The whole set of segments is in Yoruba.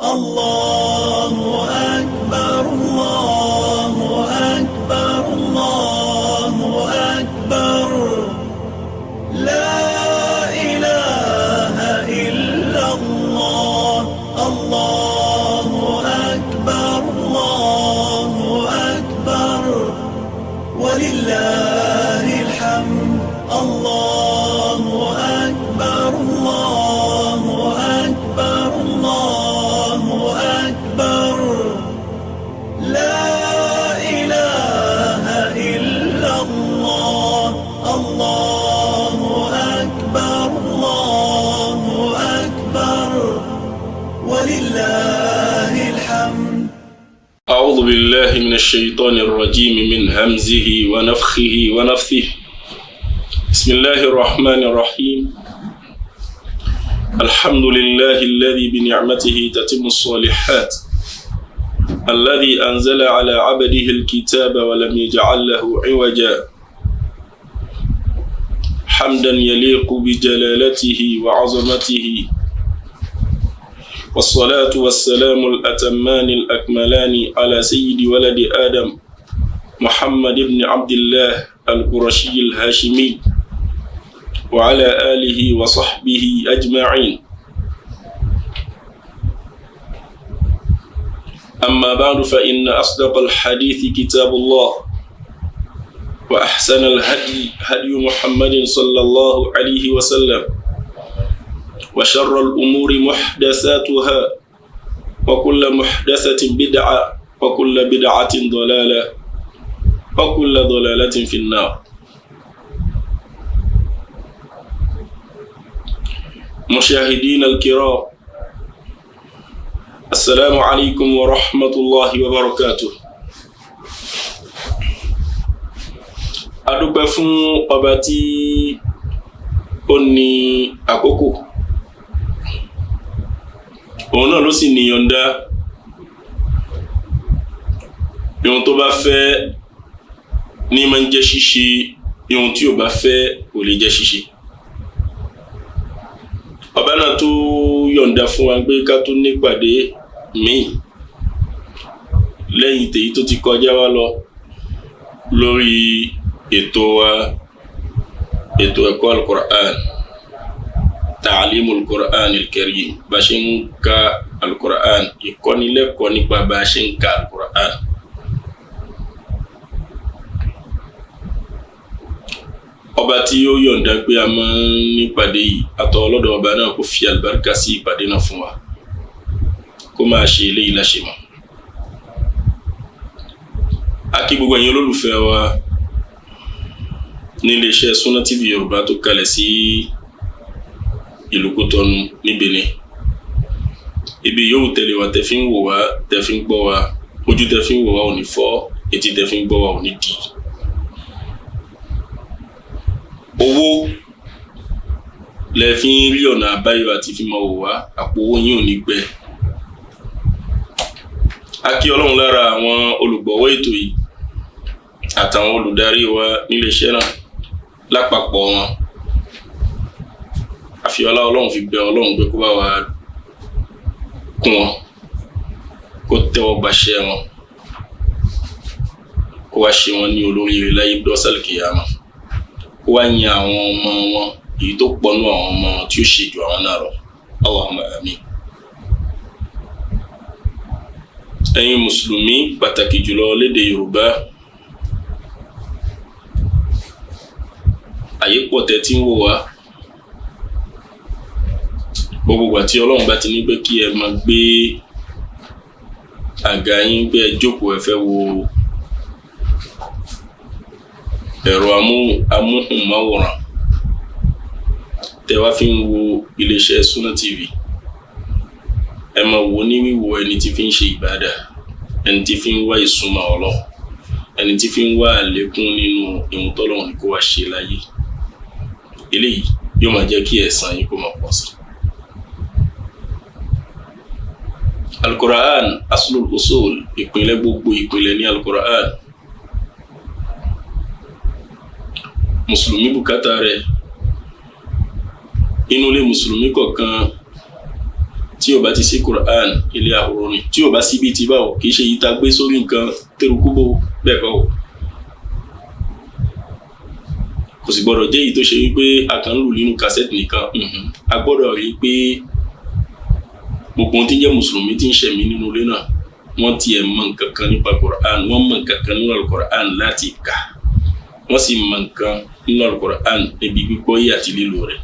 الله أكبر الله أكبر الله أكبر لا إله إلا الله الله أكبر الله أكبر ولله الحمد الله أكبر الله أكبر الله أكبر لا إله إلا الله الله أكبر الله أكبر ولله الحمد. أعوذ بالله من الشيطان الرجيم من همزه ونفخه ونفثه. بسم الله الرحمن الرحيم. الحمد لله الذي بنعمته تتم الصالحات، الذي أنزل على عبده الكتاب ولم يجعل له عوجا، حمدا يليق بجلالته وعظمته، والصلاة والسلام الأتمان الأكملان على سيد ولد آدم محمد بن عبد الله القرشي الهاشمي وعلى آله وصحبه أجمعين. أما بعد، فإن أصدق الحديث كتاب الله، وأحسن الهدي هدي محمد صلى الله عليه وسلم، وشر الأمور محدثاتها، وكل محدثة بدعة، وكل بدعة ضلالة، وكل ضلالة في النار. مشاهدين الكرام، السلام عليكم ورحمة الله وبركاته. adúpẹ́ fún ọba tí ó ní àkókò, òun náà ló sì ní yọ̀ǹda. Ohun tó bá fẹ́ ní máa ń jẹ́ ṣíṣe, ohun tí ò bá fẹ́ kò lè jẹ́ ṣíṣe. Ọba náà tó yọ̀ǹda fún wa pé ká tó nípàdé míì lẹ́yìn tèyí tó ti kọjá wá lọ lórí ètò ẹ̀kọ́ al-Qur'an, ta'alimul Qur'an al-Karim, bá ṣe ń ka al-Qur'an, ìkọ́nilẹ́kọ̀ọ́ nípa bá ṣe ń ka al-Qur'an. Ọba tí ó yọ̀ǹda pé a máa ń nípàdé yìí, àtọ̀ ọlọ́dọ̀ ọba náà kó fi àlùbáríkà sí ìpàdé náà fún wa, kó máa ṣe eléyìí láṣẹ mọ́. A kí gbogbo ẹ̀yin olólùfẹ́ wa ní iléeṣẹ́ Sunna TV Yorùbá tó kalẹ̀ sí ìlú Kútọ́nù ní Benin. Ibi yóò tẹ̀lé wa, tẹ́ fi ń wò wá, tẹ́ fi ń gbọ́ wa, ojú tẹ́ fi ń wò wá ò ní fọ́, etí tẹ́ fi ń gbọ́ wa ò ní dì. Owó lẹ fi ń rí ọ̀nà àbáyọ àti fi máa wò wá, àpò owó yín ò ní gbẹ. A kí Ọlọ́run lára àwọn olùgbọ̀wọ́ ètò yìí àtàwọn olùdarí wa níléeṣẹ́ náà lápapọ̀ wọn. A fi ọlá Ọlọ́run fi bẹ Ọlọ́run pé kó bá wa kún wọn, kó tẹ́wọ́ gbaṣẹ́ wọn, kó wá ṣe wọn ní olóríire láyé dọ́sàlì kìyàmá, kó wá yin àwọn ọmọ wọn èyí tó pọnú àwọn ọmọ wọn tí ó ṣe ju àwọn náà lọ. Allahumma amin. Ẹ̀yin mùsùlùmí, pàtàkì jùlọ lédè Yorùbá, àyè pọ̀ tẹ́ tí ń wò wá. Gbogbo ìgbà tí Ọlọ́run bá ti ní pé kí ẹ máa gbé àga yín, gbé ẹ jókòó, ẹ fẹ́ wo ẹ̀rọ amóhùnmáwòrán tẹ́ wá fi ń wo iléeṣẹ́ Sunna TV, ẹ máa wò ní wíwo ẹni tí fi ń ṣe ìbádà, ẹni tí fi ń wá ìsúnmọ́ Ọlọ́run, ẹni tí fi ń wá àlékún nínú ìhun tọ́lọ́run ní kó wá ṣe láyé. Eléyìí yóò máa jẹ́ kí ẹ̀san yín kó máa pọ̀ sí. Al-Qur'an aslul usul, ìpìlẹ̀ gbogbo ìpìlẹ̀ ní Al-Qur'an. Mùsùlùmí bùkátà rẹ̀. Inú ilé mùsùlùmí kọ̀ọ̀kan tí ó bá ti sí Quran ilé ahoro ni tí ó bá sí bíi ti báwo kì í ṣe yìí tá gbé sórí nǹkan tẹrùkúbò bẹ́ẹ̀ kọ́ o kò sì gbọ́dọ̀ jẹ́ èyí tó ṣe wípé a kàn ń lù nínú kásẹ̀tì nìkan a gbọ́dọ̀ rí pé gbogbo ohun tí ń jẹ́ mùsùlùmí tí ń ṣẹ̀mí nínú ilé náà wọ́n tiẹ̀ mọ̀ nǹkan kan nípa Quran wọ́n mọ̀ nǹkan kan nínú Al-Quran láti kà wọ́n sì mọ̀ nǹkan nínú Al-Quran níbi gbígbọ́ yìí àti lílo rẹ̀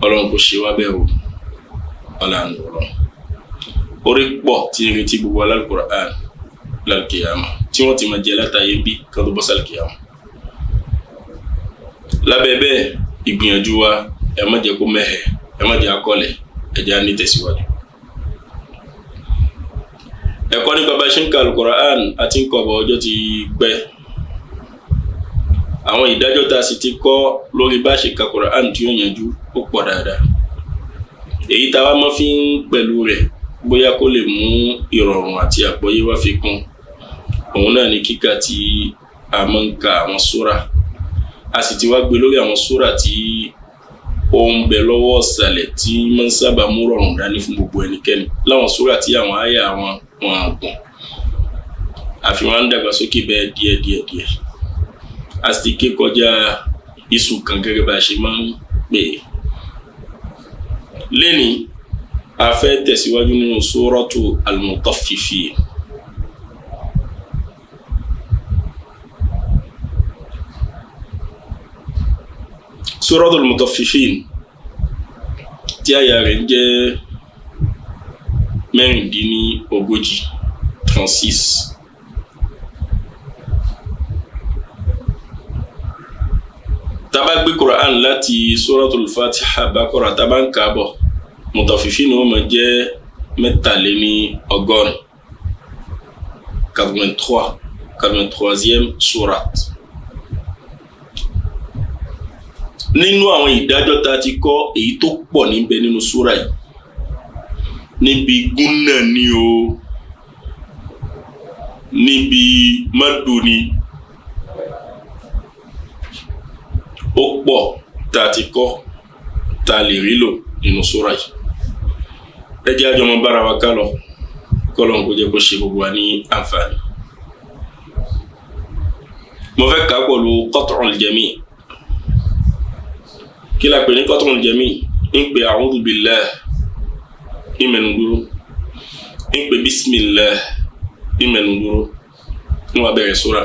ọlọ́run kò ṣe wá bẹ́ẹ̀ o ọlọ́run ọlọ́run orí pọ̀ tí ń retí gbogbo Al-Quran lálùkìyàmà tí wọ́n ti máa jẹ látàyè bí kan tó bọ́ sálùkìyàmà lábẹ́ bẹ́ẹ̀ ìgbìyànjú wa ẹ má jẹ́ kó mẹ́hẹ̀ ẹ má jẹ́ akọ́lẹ̀ ẹ jẹ́ á ní tẹ̀síwájú ẹ̀kọ́ nípa bá ṣe ń ka Al-Quran àti ń kọ́ bọ̀ ọjọ́ ti pẹ́ àwọn ìdájọ́ tá a sì ti kọ́ lórí bá ṣe ka Quran tí ó yanjú ó pọ̀ dáadáa èyí tá a wá mọ́ fi ń pẹ̀lú rẹ̀ bóyá kó lè mú ìrọ̀rùn àti àgbọ́yé wá fi kún òun náà ni kíkà tí a máa ń ka àwọn súrà a sì ti wá gbé lórí àwọn súrà tí ó ń bẹ lọ́wọ́ ọ̀sàlẹ̀ tí máa ń sábà mú rọ̀rùn dání fún gbogbo ẹnikẹ́ni láwọn súrà tí àwọn àyà wọn àgùn àfi wọn ń dàgbàsókè bẹ́ẹ̀ díẹ̀ a sì ti ké kọjá iṣu kan gẹ́gẹ́ bá a ṣe máa ń pè é lẹ́ni a fẹ́ tẹ̀síwájú nínú Suratu Al-Mutaffifin Suratu Al-Mutaffifin tí àyà rẹ̀ jẹ́ 36 taba gbé Quran láti Suratul Fatiha Baqara taba ń kà bọ̀ Mutaffifin ó máa jẹ́ 83e surat nínú àwọn ìdájọ́ tá ti kọ́ èyí tó pọ̀ níbẹ̀ nínú súra yìí níbi gúnnà ni o níbi madu ni ó pọ̀ tá ti kọ́ tá lè rí lò nínú súra yìí ẹ jẹ́ àjọmọ bára wa ká lọ kọ́lọ́n kó jẹ́ kó ṣe gbogbo wa ní àǹfààní mo fẹ́ kà pẹ̀lú Qat'ul Jami' kí la pè ní Qat'ul Jami' ń pè a'udhu billah ìmẹ̀nu dúró ń pè bismillah ìmẹ̀nu dúró ń wá bẹ̀rẹ̀ súra.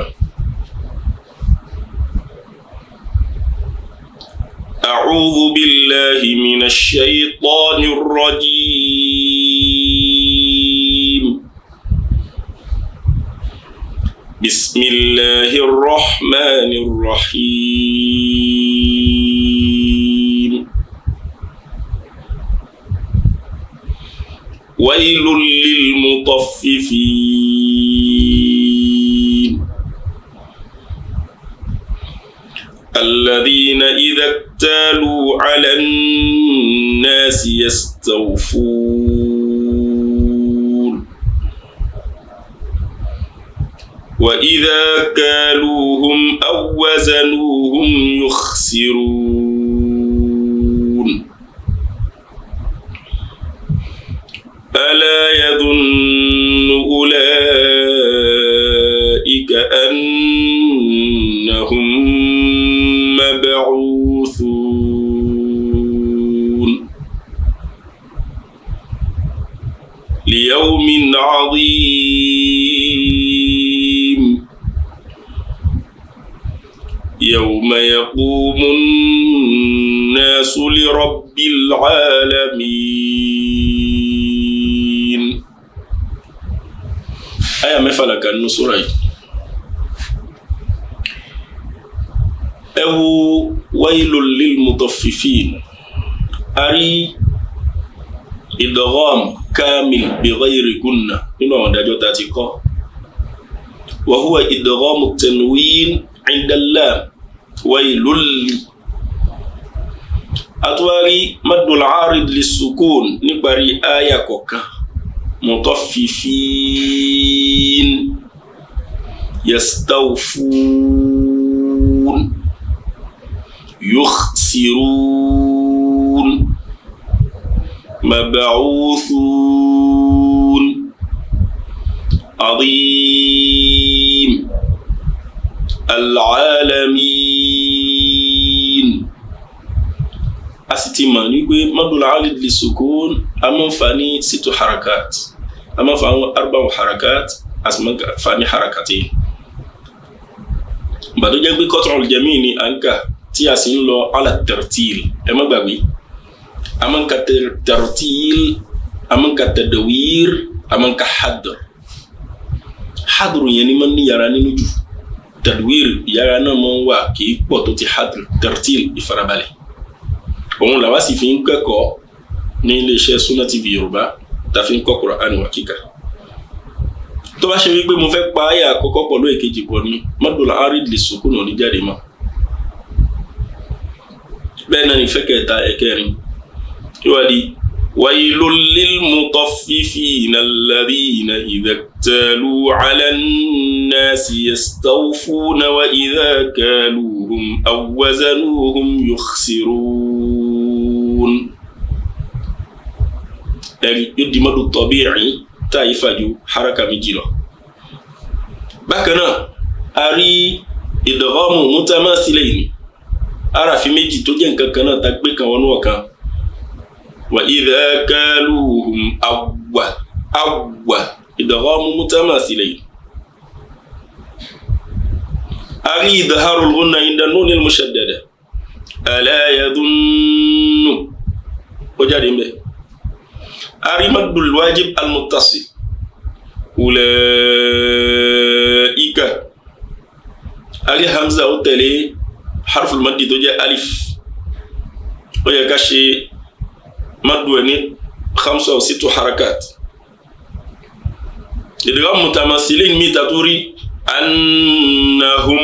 أعوذ بالله من الشيطان الرجيم بسم الله الرحمن الرحيم ويل للمطففين الذين إذا اكتالوا على الناس يستوفون وإذا كالوهم أو وزنوهم يخسرون ألا يظن أولئك أنهم مبعوثون ليوم عظيم يوم يقوم الناس لرب العالمين آية مفعلة كان سورة ẹwu wailul lil mutaffifin ari idgham kamil bi ghayri gunna nínú àwọn ìdájọ́ tá ti kọ́ wa huwa idgham tanwin 'inda lam wailul atwari maddul 'arid lis-sukun níparí aya kọ̀ọ̀kan mutaffifin yastawfun يخسرون مبعوثون عظيم العالمين أستمع نقول مد العالد للسكون أما فاني 6 حركات أما فاني 4 حركات أسمع فاني حركتين بعد ذلك بقطع الجميع أنك تياسين له على الترتيل أما بقى أما كترتيل أما كتدوير أما كحضر حضر يعني من يراني نجو تدوير يرانا من واكي بطوتي حضر ترتيل إفرابالي òun làwa sì fi ń kẹ́kọ̀ọ́ ní iléeṣẹ́ Sunna TV Yorùbá tá fi ń kọ́ Kùránì wa kíkà tó bá ṣe wípé mo fẹ́ pa àyà àkọ́kọ́ pẹ̀lú èkejì pọ̀ ní madul arid li sukun ní jáde mọ́ bẹ́ẹ̀ náà ní fẹ́ kẹta ẹ̀kẹrin yóò di wailul lil mutaffifina alladhina idha iktalu ala an-nasi yastawfuna wa idha kaluhum aw wazanuhum yukhsirun yóò di madu tabi'i tá ìfàjú haraka méjì lọ bákan náà a rí idghamu mutamathilaini arafi méjì tó jẹ́ nǹkan kan náà tá gbé kan wọnú ọ̀kan wa idha kaluhum awwa idghamu mutamathilaini a rí idharul ghunna inda nunil mushaddada ala yadhunnu ó jáde ń bẹ ari maddul wajib al muttasil ulaika ari hamza ó tẹ̀lé harful maddi tó jẹ́ alif ó yẹ ká ṣe maddu ní 5 أو 6 harakat idgham mutamathilin mi taturi annahum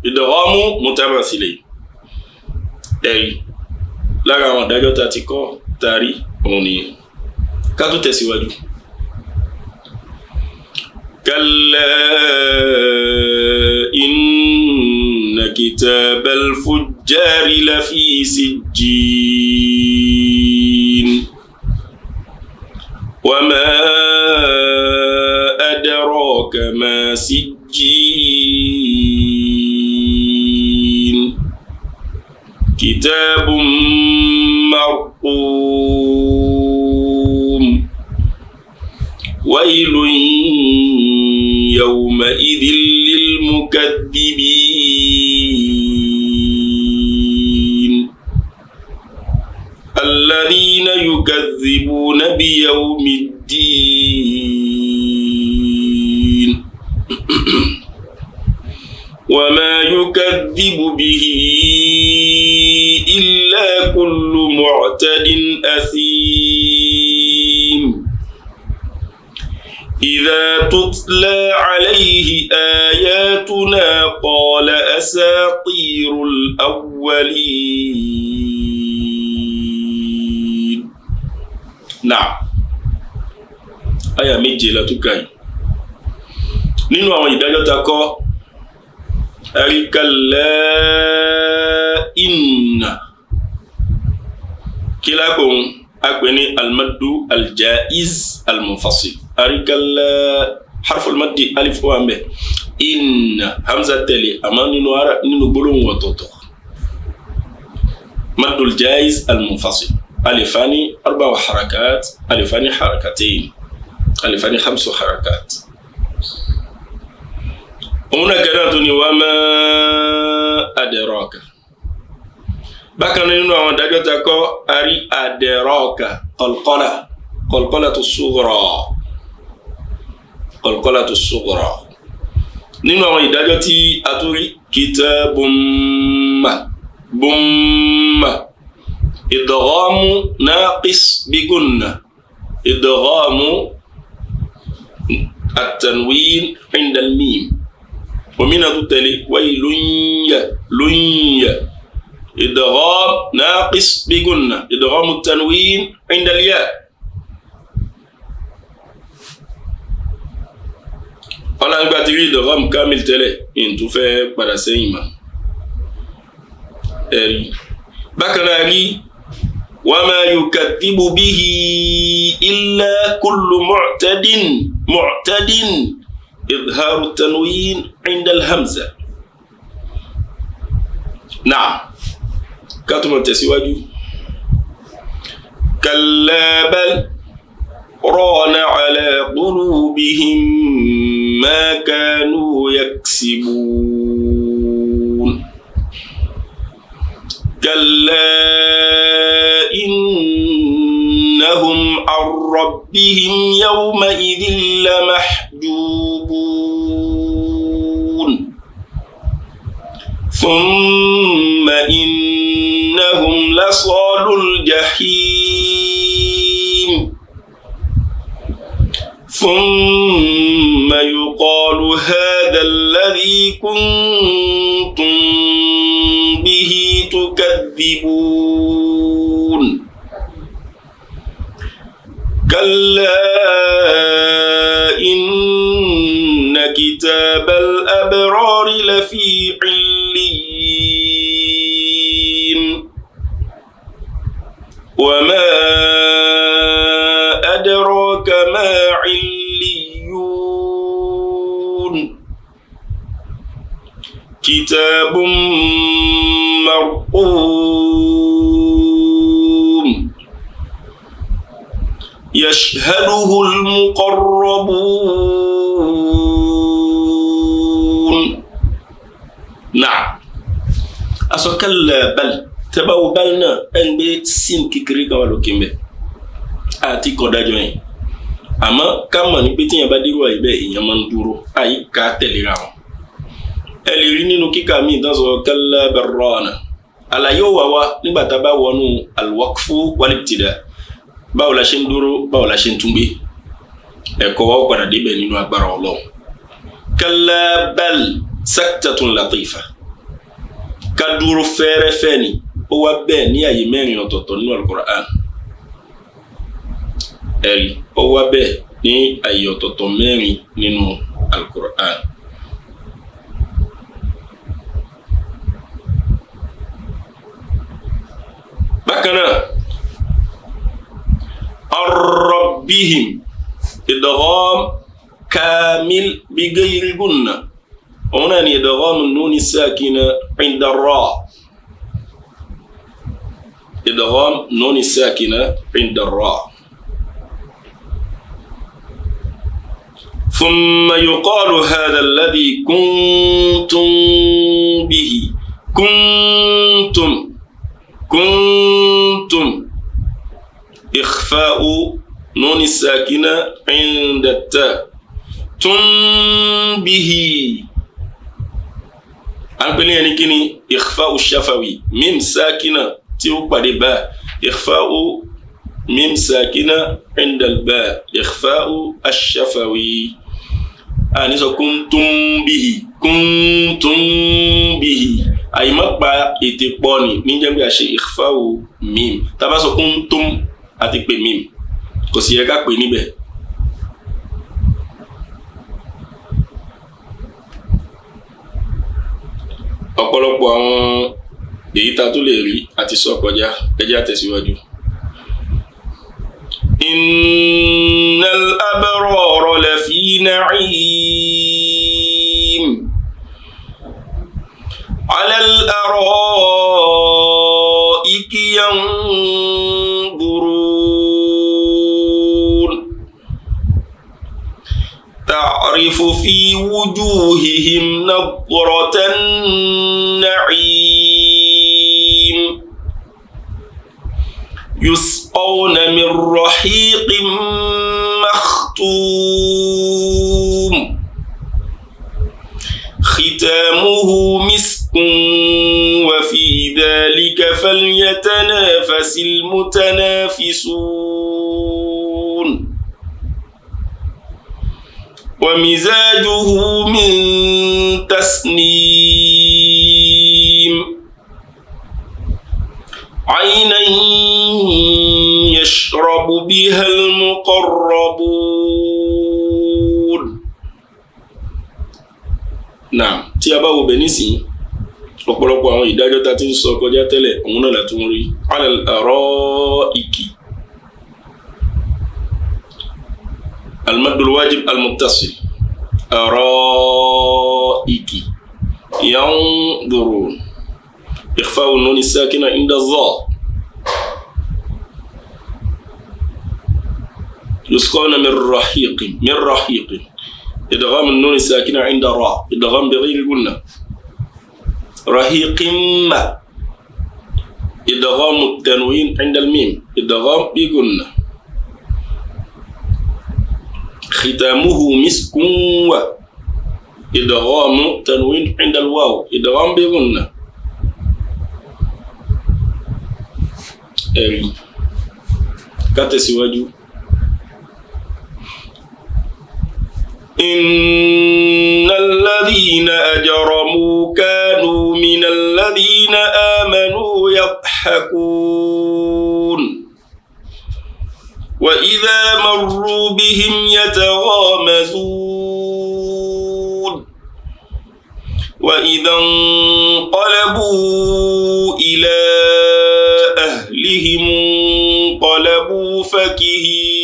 idgham mutamathilin ẹ̀rí lára àwọn àdájọ́ ta ti kọ́ tàrí òun nìyẹn ká tó tẹ̀síwájú kalla inna kitabal fujjari lafi sijjin wa ma adraka ma sijjin kitabun مرقوم ويل يومئذ للمكذبين الذين يكذبون بيوم الدين وما يكذب به إلا كل معتد أثيم إذا تتلى عليه آياتنا قال أساطير الأولين نعم آية méje la tún kà yìí nínú àwọn ìdájọ́ tá kọ́ kalla inna kila kon akbeni almaddu aljaiz almunfasil kalla harfu almaddi alif wa ambe inna hamza tali amani no ara ninu bolon watoto maddu aljaiz almunfasil alifani 4 harakat alifani harakatayn alifani 5 harakat ona kanatu ni wama adraka bákan nínú àwọn dájọ́ tá kọ́ ari adraka qalqalatu sughra nínú àwọn ìdájọ́ tí a tún rí kitabun bumma idghamu naqis bi gunna idghamu at-tanwin 'inda al-mim ومن تتلي ويل إدغام ناقص بقنا إدغام التنوين عند الياء قال أن باتري إدغام كامل تلي إن تفاق برسيما بكنا لي وما يكذب به إلا كل معتد إظهار التنوين عند الهمزة. نعم كاتم تسواجو كلا بل ران على قلوبهم ما كانوا يكسبون كلا إنهم عن ربهم يومئذ لمحجوبون ثم إنهم لصالو الجحيم ثم يقال هذا الذي كنتم به تكذبون كلا إن كتاب الأبرار لفي عليين وما أدراك ما عليون كتاب مرقوم يشهده المقربون. نعم أسوكال بل تباو بالنا أنبي سين كيكريكا ولوكيمبي àti kọ̀dájọ́ yẹn àmọ́ ká mọ̀ ní pé tí yẹn bá dérò àìbẹ́ èèyàn máa ń dúró àyíká tẹ̀léra wọn. ẹ lè rí nínú kíkà míì tán sọ kalla barrana àlàyé ò wá wá nígbà tá a bá wọnú al-waqfu wal-ibtida báwo la ṣe ń dúró báwo la ṣe ń túngbé ẹ̀kọ́ wa ó padà débẹ̀ nínú agbára Ọlọ́run. kalla bal saktatun latifa ká dúró fẹ́rẹ́fẹ́ ni ó wá bẹ́ẹ̀ ní àyè mẹ́rin ọ̀tọ̀ọ̀tọ̀ nínú al-Qur'an. ẹ̀rí ó wá bẹ́ẹ̀ ní àyè ọ̀tọ̀ọ̀tọ̀ mẹ́rin nínú al-Qur'an. bákan náà ar-rabbihim idgham kamil bi ghayri gunna òun náà ni idgham an-nun sakina inda ar-ra idgham nun sakina inda ar-ra. ثم يقال هذا الذي كنتم به كنتم إخفاء نون الساكنة عند التاء تم به أنقلني يعني كني إخفاء الشفوي ميم ساكنة تيوبا باء إخفاء ميم ساكنة عند الباء إخفاء الشفوي àníṣọ kúntùm bíhì àyímọ́ pa ètè pọ̀ ní jẹ́bi àṣẹ ìfáwò mím tàbá sọ kúntùm àti pé mím kò sì yẹ ká pè níbẹ̀. ọ̀pọ̀lọpọ̀ àwọn èyí ta tó lè rí àti sọ kọjá ẹjẹ́ àtẹ̀síwájú. إن الأبرار لفي نعيم على الأرائك ينظرون تعرف في وجوههم نضرة النعيم يسقون من رحيق مختوم ختامه مسك وفي ذلك فليتنافس المتنافسون ومزاجه من تسنيم عينا يشرب بها المقربون. Naam, tí a bá wo bẹ̀ nísìnyí ọ̀pọ̀lọpọ̀ àwọn ìdájọ́ tá ti ń sọ kọjá tẹ́lẹ̀ òun náà látún rí ala al-ara'iki al-madd al-wajib al-muttasil ara'iki yanzurun ikhfa'u an-nun as-sakina inda az-za يسقون من رحيق إدغام النون الساكنة عند راء إدغام بغير قلنا رحيق ما إدغام التنوين عند الميم إدغام بقلنا ختامه مسك إدغام تنوين عند الواو إدغام بقلنا كاتسواجو إن الذين أجرموا كانوا من الذين آمنوا يضحكون وإذا مروا بهم يتغامزون وإذا انقلبوا إلى أهلهم انقلبوا فكهين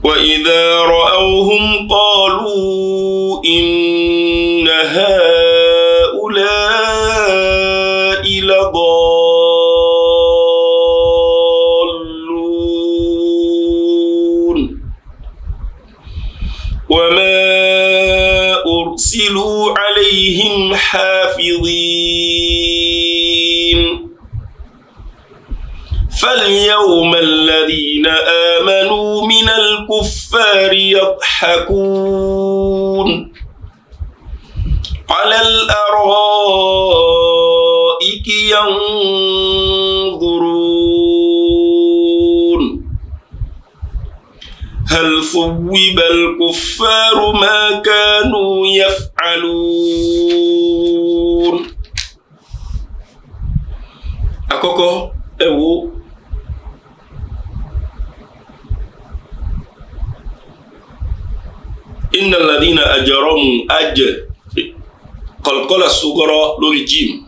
وإذا رأوهم قالوا إن هؤلاء لضالون وما أرسلوا عليهم حافظين فاليوم الذين آمنوا من الكفار يضحكون على الأرائك ينظرون هل ثوب الكفار ما كانوا يفعلون أكوكو أو إن الذين أجرموا قلقل الصغرى للجيم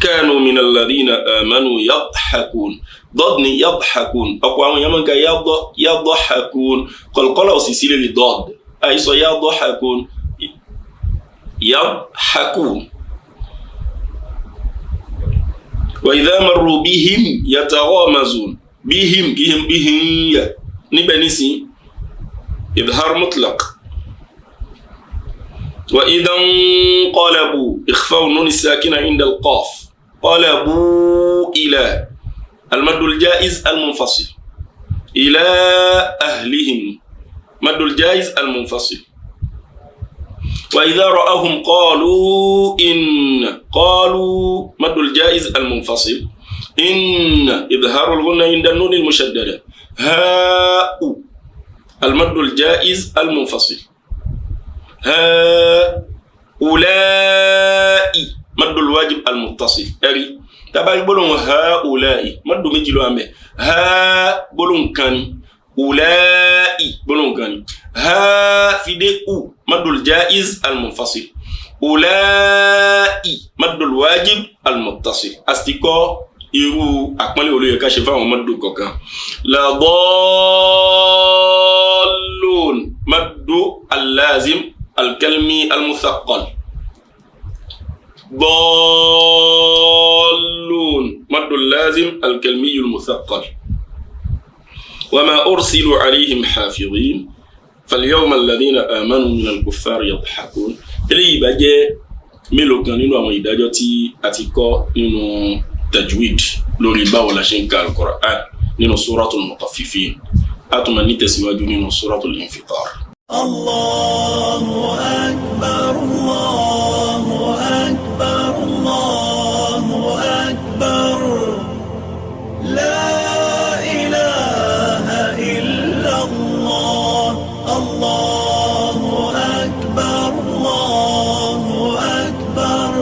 كانوا من الذين آمنوا يضحكون ضدني يضحكون أقوام يمنك يضحكون قلقل وسيسيل للضاد أي يضحكون يضحكون وإذا مروا بهم يتغامزون بهم نبنسي إظهار مطلق وإذا انقلبوا إخفاء النون الساكنة عند القاف قلبوا إلى المد الجائز المنفصل إلى أهلهم مد الجائز المنفصل وإذا رأهم قالوا مد الجائز المنفصل إن إظهار الغنة عند النون المشددة هاء المد الجائز المنفصل هؤلاء مد الواجب المتصل أري تبعي بلون هؤلاء مد مجلو أمي ها بلون كاني أولاء بلون كاني ها في دي أو مد الجائز المنفصل أولاء مد الواجب المتصل أستيكو يرو أكمل ولو يكاشفا ومد كوكا لا ضالون مد اللازم الكلمي المثقل ضالون مد اللازم الكلمي المثقل وما أرسلوا عليهم حافظين فاليوم الذين آمنوا من الكفار يضحكون إلي بجي ملو كان نينو àwọn ìdájọ́ tí a ti kọ́ nínú tajwid lórí báwo la ṣe ń ka al-Qur'an nínú suratul Mutaffifin a tún máa ní tẹ̀síwájú nínú suratul Infitar. Allahu akbar, Allahu akbar, Allahu akbar. La ilaha illa Allah. Allahu akbar, Allahu akbar.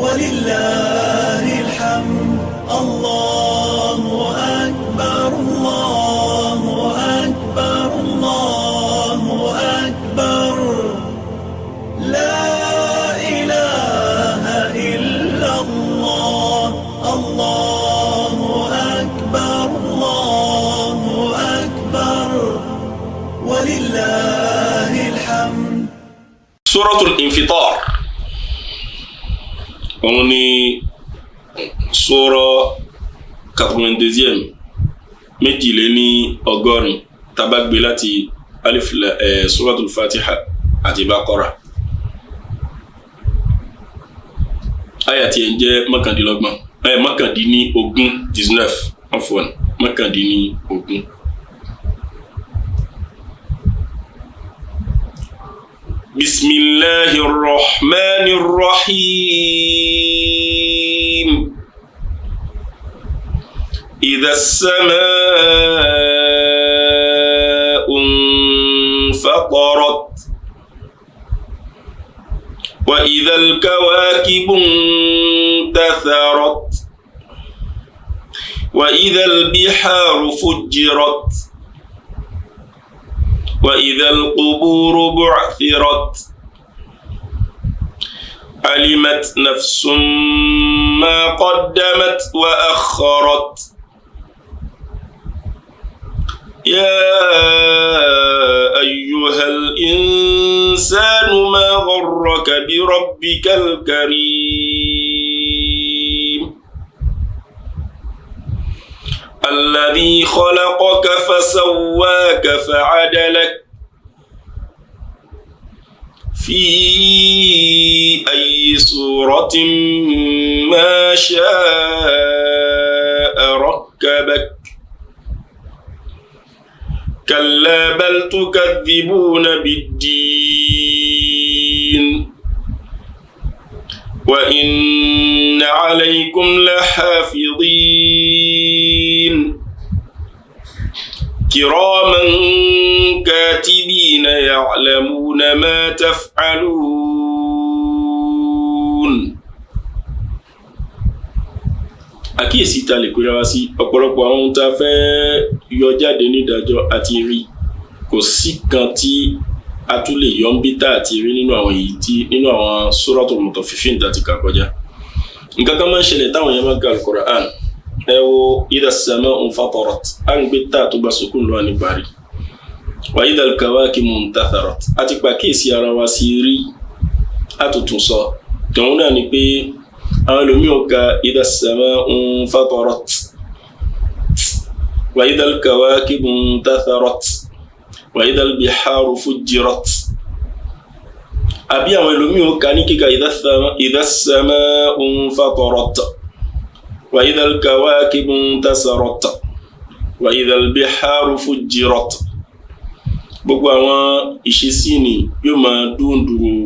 Walillahi alhamd. Allahu akbar, Allahu akbar, Allahu akbar. La ولله الحمد. Suratul Infitar òun ni sura 82 méjìléní-ọgọ́rin tá bá gbé láti alif Suratul Fatiha àti Baqara. Aya tí ń jẹ́ mọ́kàndínlọ́gbọ̀n mọ́kàndínlógún 19 afwan mọ́kàndínlógún. Bismillahir Rahmanir Rahim. Idha as-samaa'u infatarat wa idha al-kawakibu intatharat wa idha al-biharu fujjirat وإذا القبور بعثرت علمت نفس ما قدمت وأخرت يا أيها الإنسان ما غرك بربك الكريم الذي خلقك فسواك فعدلك في أي صورة ما شاء ركبك كلا بل تكذبون بالدين وإن عليكم لحافظين كراما كاتبين يعلمون ما تفعلون. Àkíyèsí tá lè kóra wá sí ọ̀pọ̀lọpọ̀ àwọn ohun tá a fẹ́ yọ jáde nídàájọ́ àti rí kò sí kan tí a tún lè yọ ń bí tá àti rí nínú àwọn èyí tí nínú àwọn Suratul Mutaffifin tá ti kà kọjá. Nǹkan kan máa ń ṣẹlẹ̀ táwọn èèyàn máa ń ka Al-Qur'an ẹ wo idha as-samaa'u infatarat à ń gbé tá tó bá sọkún lọ́wọ́ ní parí wa idha al-kawakibu intatharat àti pàkíyèsí ara wa sí rí àtúntún sọ tòun náà ni pé àwọn ẹlòmíì ò ka idha as-samaa'u infatarat wa idha al-kawakibu intatharat wa idha al-biharu fujjirat àbí àwọn ẹlòmíì ò ka ní kíkà idha as-samaa'u infatarat wa idha al-kawakibu intasarat wa idha al-biharu fujjirat. Gbogbo àwọn ìṣesí ni yóò máa dúndùn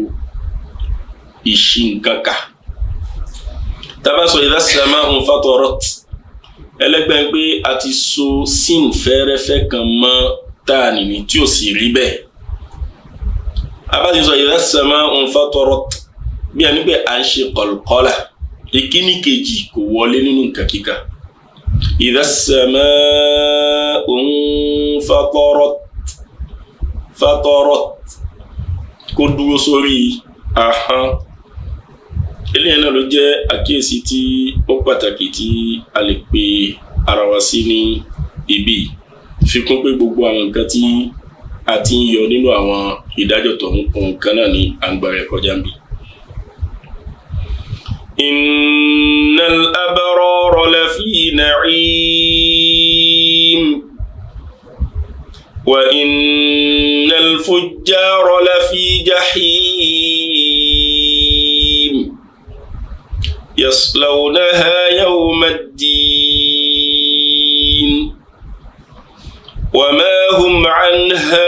ìṣìnkàkà. Tábà sọ idha as-samaa'u infatarat ẹlẹ́gbẹ́ pé a ti so sin fẹ́rẹ́fẹ́ kan mọ́ táàní ni tí ò sì rí bẹ́ẹ̀. A bá ti sọ idha as-samaa'u infatarat bí ẹni pé à ń ṣe kọ̀lkọ́là ìkíní kejì kò wọlé nínú nǹkan kíkà. Idha as-samaa'u infatarat kó dúró sórí ahọ́n. Eléyìí náà ló jẹ́ àkíyèsí tí ó pàtàkì tí a lè pe ara wa sí ní ibi fi kún pé gbogbo àwọn nǹkan tí a ti ń yọ nínú àwọn ìdájọ́ tó ń kún kan náà ní àgbàrá ẹ̀kọ́ jáǹbì. Innal abrara lafi na'im wa innal fujjara lafi jahim yaslawnaha yawma ad-din wa ma hum 'anha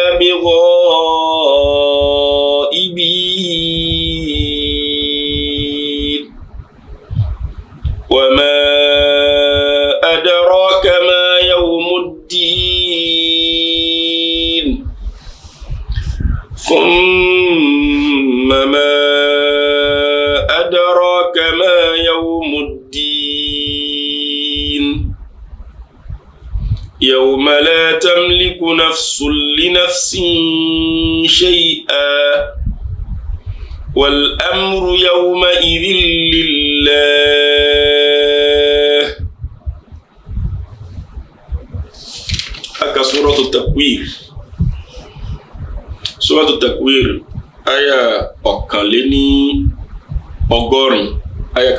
bighaibin wa ma adraka ma yawmu ad-din thumma ma adraka ma yawmu ad-din yawma la tamliku nafsun li nafsin shay'an wal amru yawma idhin lillah. Aka Suratul Takwir Suratu Takwir aya ọ̀kànléní ọgọ́rin aya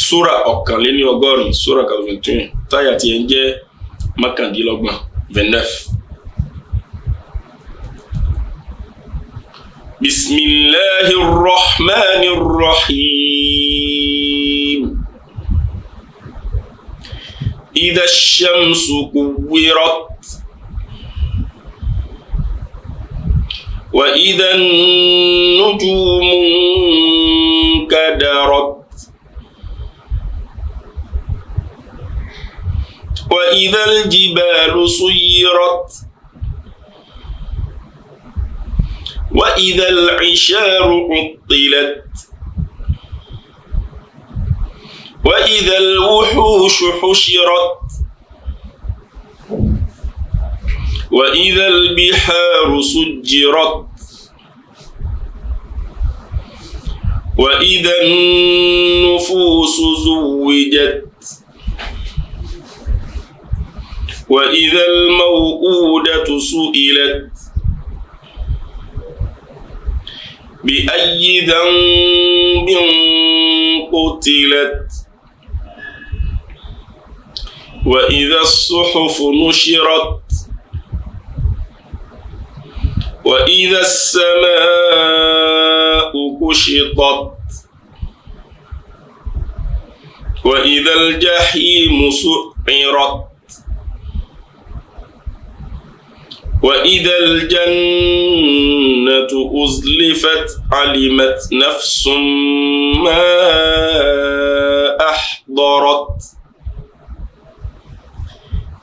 sura ọ̀kànléní ọgọ́rin sura 81 táyà tí ń jẹ́ mọ́kàndínlọ́gbọ̀n 29. Bismillahir Rahmanir Rahim. Idha ash-shamsu kuwirat wa idha an-nujumu kadarat wa idha al-jibalu suyirat wa idha al-'isharu 'uttilat wa idha al-wuhushu hushirat wa idha al-biharu sujjirat wa idha an-nufusu zuwijat wa idha al-maw'udatu su'ilat bi ayyi dhanbin qutilat wa idha as-suhufu nushirat wa idha as-samaa'u kushitat wa idha al-jahimu su'irat wa idha al-jannatu uzlifat alimat nafsum ma ahdarat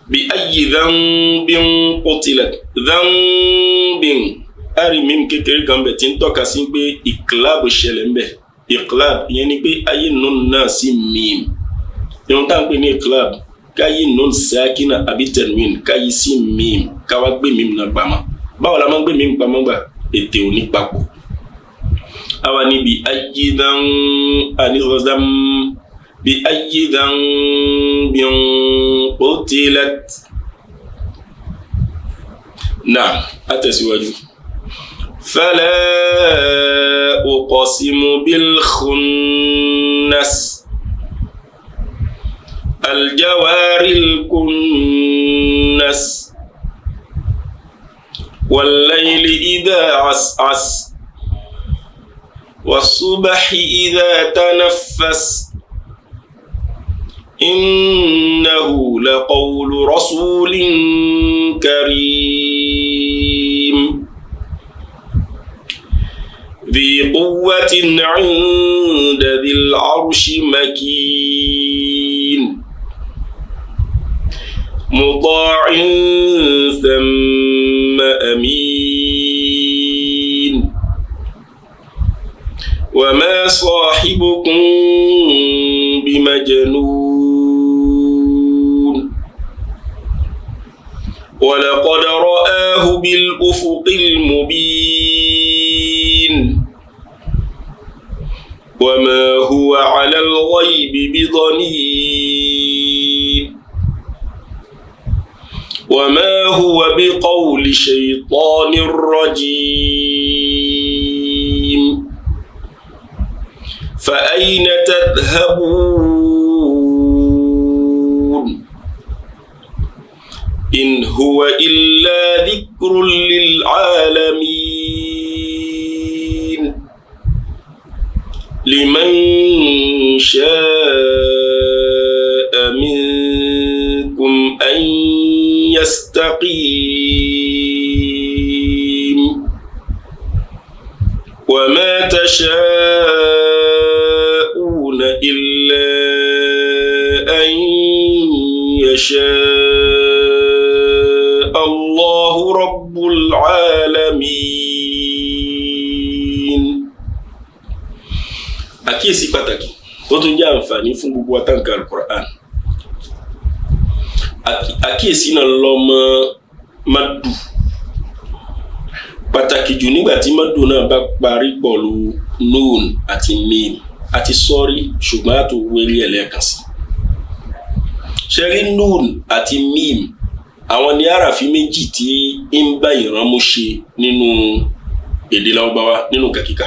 bi ayyi dhanbin qutilat. Dhanbin ari mim kékeré kan bẹ̀ tí ń tọ́ka sí pé ìkìláàbù ṣẹlẹ̀ ń bẹ̀. Ìkìláàbù ìyẹn ni pé ayé nùn náà sí mím. Ìrun tá ń pè ní ìkìláàbù káyé nùn sákínà àbí tẹ̀nwìn káyé sí mím káwá gbé mím náà pamọ́. Báwo la máa ń gbé mím pamọ́ gbà? Ètè òní papọ̀. Àwa ní bi ayyi dhanbin bi ayyi dhanbin qutilat. Naam, atẹ̀síwájú. Fala uqsimu bil khunnas al-jawaril kunnas wal layli idha as'as was subhi idha tanaffas innahu laqawlu rasulin karim dhi quwwatin 'inda dhil 'arshi makin muta'in thumma amin wa ma sahibukum bimajnun wa laqad ra'ahu bil ufuqil mubin wa ma huwa 'ala al-ghaybi bidanin wa ma huwa biqawli shaytanir rajim fa ayna tadhhabun in huwa illa dhikrun lil alamin liman sha'a minkum an yastaqim wa ma tasha'una illa an yasha Allahu rabbul alamin. Àkíyèsí pàtàkì ó tún jẹ́ àǹfààní fún gbogbo àtànkà al-Qur'an. Àkíyèsí náà lọ́mọ madu pàtàkì jù nígbà tí madu náà bá parí pẹ̀lú nun àti mim àti sọ́rí ṣùgbọ́n àti wẹ́rí ẹlẹ́ẹ̀kan sí. Ṣẹ́rí nun àti mim àwọn ni àràfí méjì tí ń bá ìránmú ṣe nínú èdè Lárúbáwá nínú kíkà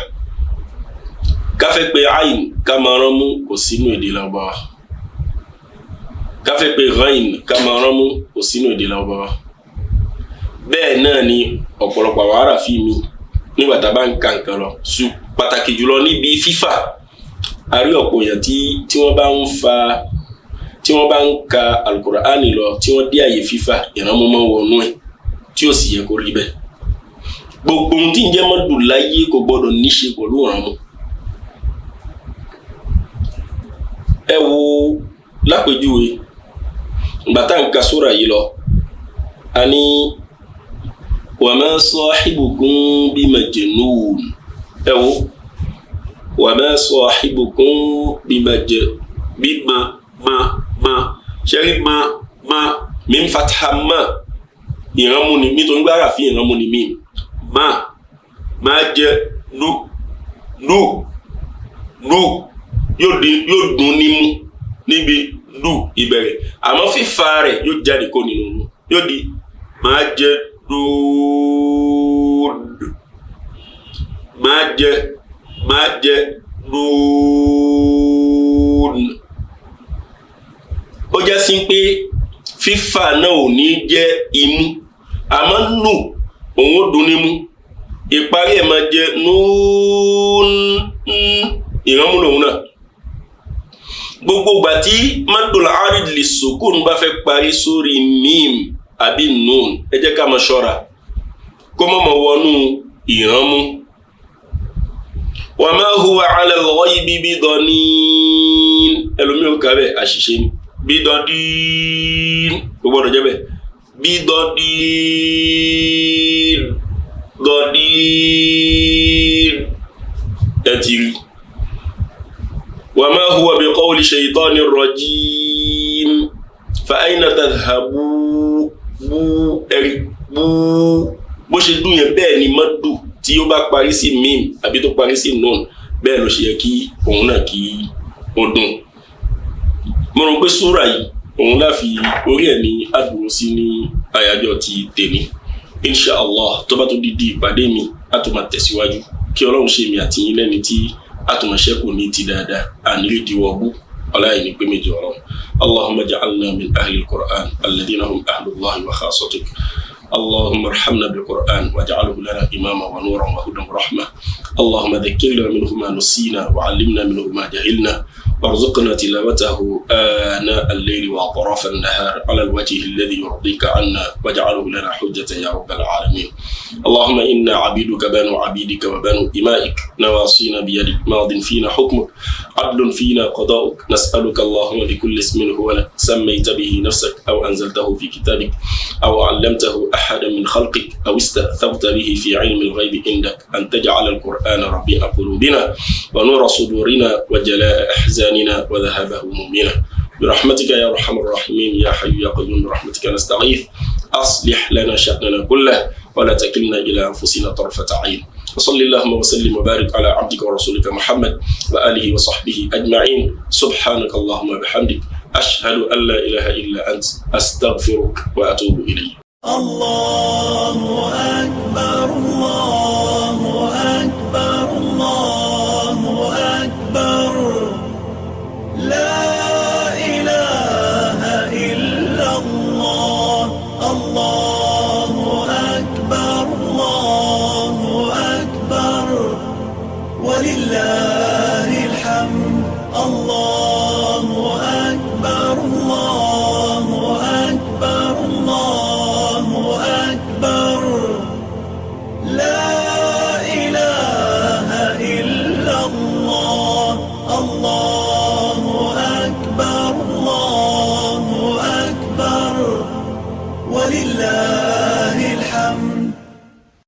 ká fẹ́ pé ayin ká máa rán mú kò sínú èdè Lárúbáwá ká fẹ́ pé ghain ká máa rán mú kò sínú èdè Lárúbáwá bẹ́ẹ̀ náà ni ọ̀pọ̀lọpọ̀ àwọn àràfí mi nígbà tá bá ń ka nǹkan lọ su pàtàkì jùlọ níbi fífà a rí ọ̀pọ̀ èèyàn tí wọ́n bá ń ka Al-Qur'ani lọ tí wọ́n dé àyè fífà ìrànmú máa ń wọnú ẹ̀ tí ó sì yẹ kó rí bẹ́ẹ̀ gbogbo ohun tí ń jẹ́ mọ́dù láyé kò gbọ́dọ̀ níṣe pẹ̀lú ìrànmú ẹ wo lápèjúwe ìgbà tá ń ka sura yìí lọ a ní wa ma sahibukum bi majnun ẹ wo wa ma sahibukum bi ṣẹ́rí ma min fatha ma ìrànmú ni nítorí gbára fi ìrànmú ni mí ma jẹ́ nù yóò dùn nímú níbi lù ìbẹ̀rẹ̀ àmọ́ fífa rẹ̀ yóò jáde kó nínú nù yóò di máa jẹ lóòdù máa jẹ lóòdù ó já sí pé fífa náà ò ní jẹ́ imú àmọ́ nù òun ó dùn nímú ìparí ẹ̀ máa jẹ ìrànmú lòun náà gbogbo ìgbà tí madul arid li sukun bá fẹ́ parí sórí mim àbí nun ẹ jẹ́ ká máa ṣọ́ra kó má máa wọnú ìrànmú wa ma huwa ala al-ghaybi bidanin ẹlòmí ò kàbẹ̀ àṣìṣe ni bidanin kò gbọ́dọ̀ jẹ́ bẹ́ẹ̀ bidanin ẹ ti rí وما هو بقول شيطان الرجيم فأين تذهبون bó ṣe dùn yẹn bẹ́ẹ̀ ni mọ́dù tí ó bá parí sí mim àbí tó parí sí nun bẹ́ẹ̀ ló ṣe yẹ kí òun náà kí ó dùn mo rò pé súrà yìí òun láfi orí ẹ̀ ní àdúró sí ní àyájọ́ ti tèmi inshallah tó bá tó dídí ìpàdé mi á tó máa tẹ̀síwájú kí Ọlọ́run ṣe mi àti yín lẹ́ni tí أتمشيكو نيتي دادا أنريد وابو ولا ينقم جورهم اللهم اجعلنا من أهل القرآن الذين هم أهل الله وخاصتك اللهم ارحمنا بالقرآن واجعله لنا إماما ونورا وهدى ورحمة اللهم ذكرنا منه ما نسينا وعلمنا منه ما جهلنا وارزقنا تلاوته آناء الليل وأطراف النهار على الوجه الذي يرضيك عنا واجعله لنا حجة يا رب العالمين اللهم إنا عبيدك بنو عبيدك وبنو إمائك نواصينا بيدك ماض فينا حكمك عدل فينا قضاؤك نسألك اللهم بكل اسم هو لك سميت به نفسك أو أنزلته في كتابك أو علمته أحدا من خلقك أو استأثرت به في علم الغيب عندك أن تجعل القرآن ربيع قلوبنا ونور صدورنا وجلاء أحزاننا وذهاب همومنا برحمتك يا أرحم الراحمين يا حي يا قيوم برحمتك نستغيث أصلح لنا شأننا كله ولا تكلنا إلى أنفسنا طرفة عين وصلى اللهم وسلم وبارك على عبدك ورسولك محمد وآله وصحبه أجمعين سبحانك اللهم وبحمدك أشهد أن لا إله إلا أنت أستغفرك وأتوب إليك الله أكبر الله أكبر الله أكبر لا إله إلا الله الله أكبر الله أكبر ولله